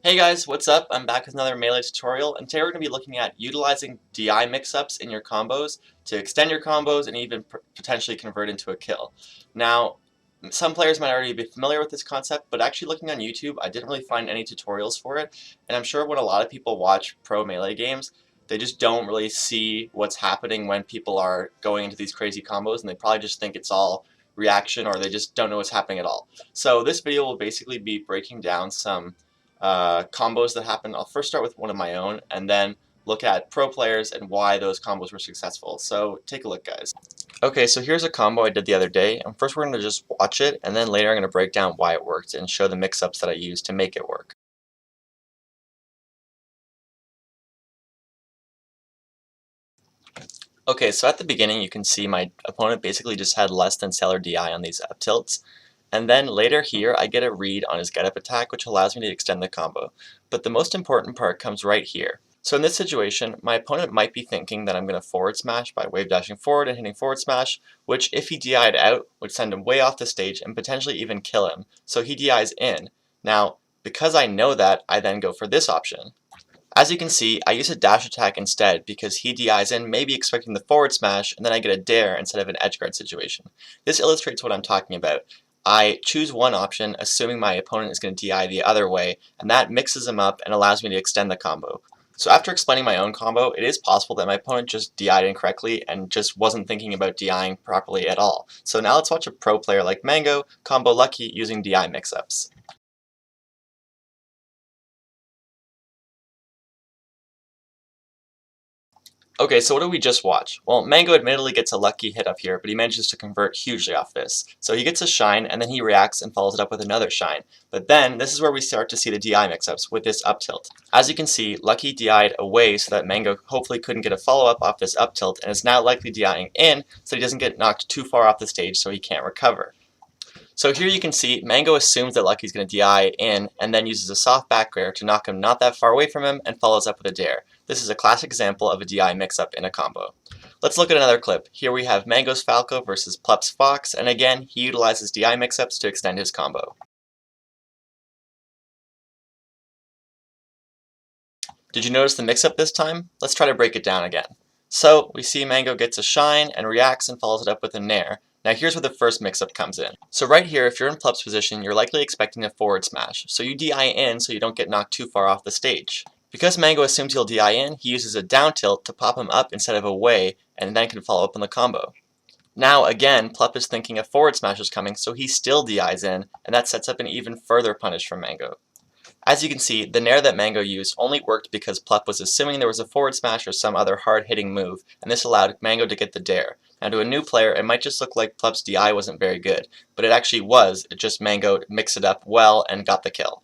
Hey guys, what's up? I'm back with another Melee tutorial, and today we're going to be looking at utilizing DI mix-ups in your combos to extend your combos and even potentially convert into a kill. Now, some players might already be familiar with this concept, but actually looking on YouTube, I didn't really find any tutorials for it, and I'm sure when a lot of people watch pro Melee games, they just don't really see what's happening when people are going into these crazy combos, and they probably just think it's all reaction or they just don't know what's happening at all. So this video will basically be breaking down some combos that happen. I'll first start with one of my own and then look at pro players and why those combos were successful. So take a look, guys. Okay, so here's a combo I did the other day, and first we're going to just watch it, and then later I'm going to break down why it worked and show the mix-ups that I used to make it work. Okay, so at the beginning you can see my opponent basically just had less than stellar DI on these up tilts. And then later here, I get a read on his get-up attack, which allows me to extend the combo. But the most important part comes right here. So in this situation, my opponent might be thinking that I'm going to forward smash by wave dashing forward and hitting forward smash, which if he DI'd out, would send him way off the stage and potentially even kill him. So he DI's in. Now, because I know that, I then go for this option. As you can see, I use a dash attack instead because he DI's in, maybe expecting the forward smash, and then I get a dare instead of an edge guard situation. This illustrates what I'm talking about. I choose one option, assuming my opponent is going to DI the other way, and that mixes them up and allows me to extend the combo. So after explaining my own combo, it is possible that my opponent just DI'd incorrectly and just wasn't thinking about DIing properly at all. So now let's watch a pro player like Mango combo Lucky using DI mix-ups. Okay, so what did we just watch? Well, Mango admittedly gets a lucky hit up here, but he manages to convert hugely off this. So he gets a shine, and then he reacts and follows it up with another shine. But then, this is where we start to see the DI mix-ups with this up tilt. As you can see, Lucky DI'd away so that Mango hopefully couldn't get a follow-up off this up tilt, and is now likely DIing in so he doesn't get knocked too far off the stage so he can't recover. So here you can see Mango assumes that Lucky's going to DI in and then uses a soft back air to knock him not that far away from him and follows up with a dare. This is a classic example of a DI mix-up in a combo. Let's look at another clip. Here we have Mango's Falco versus Plup's Fox, and again, he utilizes DI mix-ups to extend his combo. Did you notice the mix-up this time? Let's try to break it down again. So, we see Mango gets a shine and reacts and follows it up with a nair. Now here's where the first mix-up comes in. So right here, if you're in Plup's position, you're likely expecting a forward smash, so you DI in so you don't get knocked too far off the stage. Because Mango assumes he'll DI in, he uses a down tilt to pop him up instead of away, and then can follow up on the combo. Now again, Plup is thinking a forward smash is coming, so he still DIs in, and that sets up an even further punish from Mango. As you can see, the nair that Mango used only worked because Plup was assuming there was a forward smash or some other hard-hitting move, and this allowed Mango to get the dare. Now to a new player, it might just look like Plup's DI wasn't very good, but it actually was, it just Mango mixed it up well and got the kill.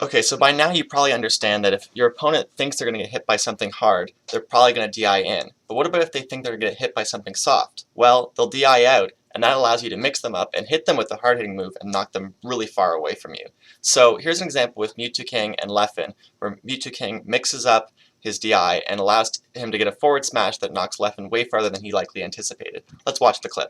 Okay, so by now you probably understand that if your opponent thinks they're going to get hit by something hard, they're probably going to DI in. But what about if they think they're going to get hit by something soft? Well, they'll DI out, and that allows you to mix them up and hit them with the hard-hitting move and knock them really far away from you. So here's an example with Mewtwo King and Leffen, where Mewtwo King mixes up his DI and allows him to get a forward smash that knocks Leffen way farther than he likely anticipated. Let's watch the clip.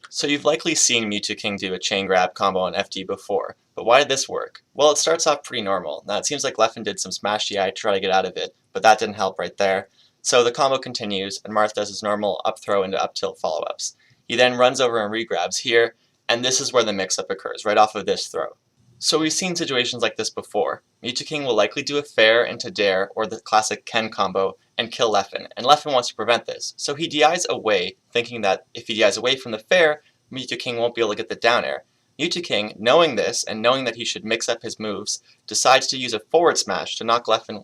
So you've likely seen Mewtwo King do a chain grab combo on FD before, but why did this work? Well, it starts off pretty normal. Now it seems like Leffen did some smash DI to try to get out of it, but that didn't help right there. So the combo continues, and Marth does his normal up throw into up tilt follow-ups. He then runs over and regrabs here, and this is where the mix-up occurs, right off of this throw. So we've seen situations like this before. Mewtwo King will likely do a fair into dare, or the classic Ken combo, and kill Leffen, and Leffen wants to prevent this. So he DIs away, thinking that if he DIs away from the fair, Mewtwo King won't be able to get the down air. Mewtwo King, knowing this, and knowing that he should mix up his moves, decides to use a forward smash to knock Leffen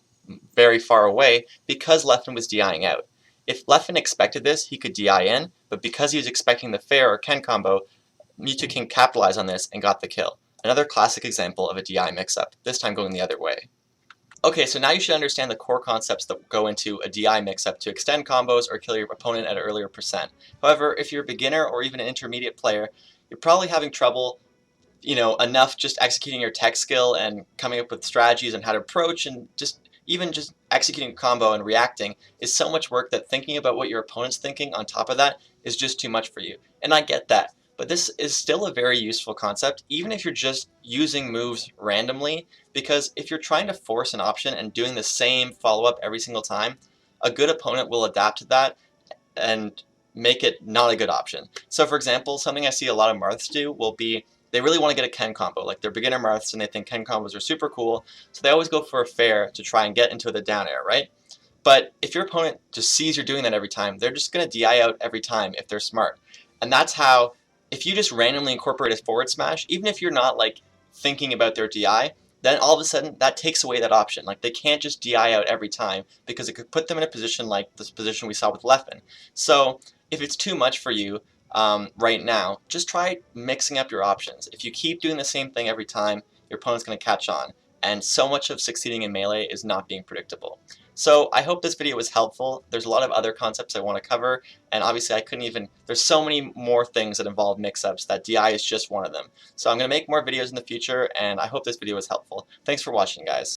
very far away because Leffen was DIing out. If Leffen expected this, he could DI in, but because he was expecting the fair or Ken combo, Mewtwo King capitalized on this and got the kill. Another classic example of a DI mix-up, this time going the other way. Okay, so now you should understand the core concepts that go into a DI mix-up to extend combos or kill your opponent at an earlier percent. However, if you're a beginner or even an intermediate player, you're probably having trouble, enough just executing your tech skill and coming up with strategies on how to approach and just even just executing a combo and reacting is so much work that thinking about what your opponent's thinking on top of that is just too much for you. And I get that. But this is still a very useful concept, even if you're just using moves randomly, because if you're trying to force an option and doing the same follow-up every single time, a good opponent will adapt to that and make it not a good option. So for example, something I see a lot of Marths do will be they really want to get a Ken combo. Like they're beginner Marths and they think Ken combos are super cool, so they always go for a fair to try and get into the down air, right? But if your opponent just sees you're doing that every time, they're just going to DI out every time if they're smart. And that's how, if you just randomly incorporate a forward smash, even if you're not like thinking about their DI, then all of a sudden that takes away that option. Like they can't just DI out every time because it could put them in a position like this position we saw with Leffen. So if it's too much for you right now, just try mixing up your options. If you keep doing the same thing every time, your opponent's going to catch on. And so much of succeeding in Melee is not being predictable. So I hope this video was helpful. There's a lot of other concepts I want to cover, and obviously I couldn't even, there's so many more things that involve mix-ups that DI is just one of them. So I'm going to make more videos in the future, and I hope this video was helpful. Thanks for watching, guys.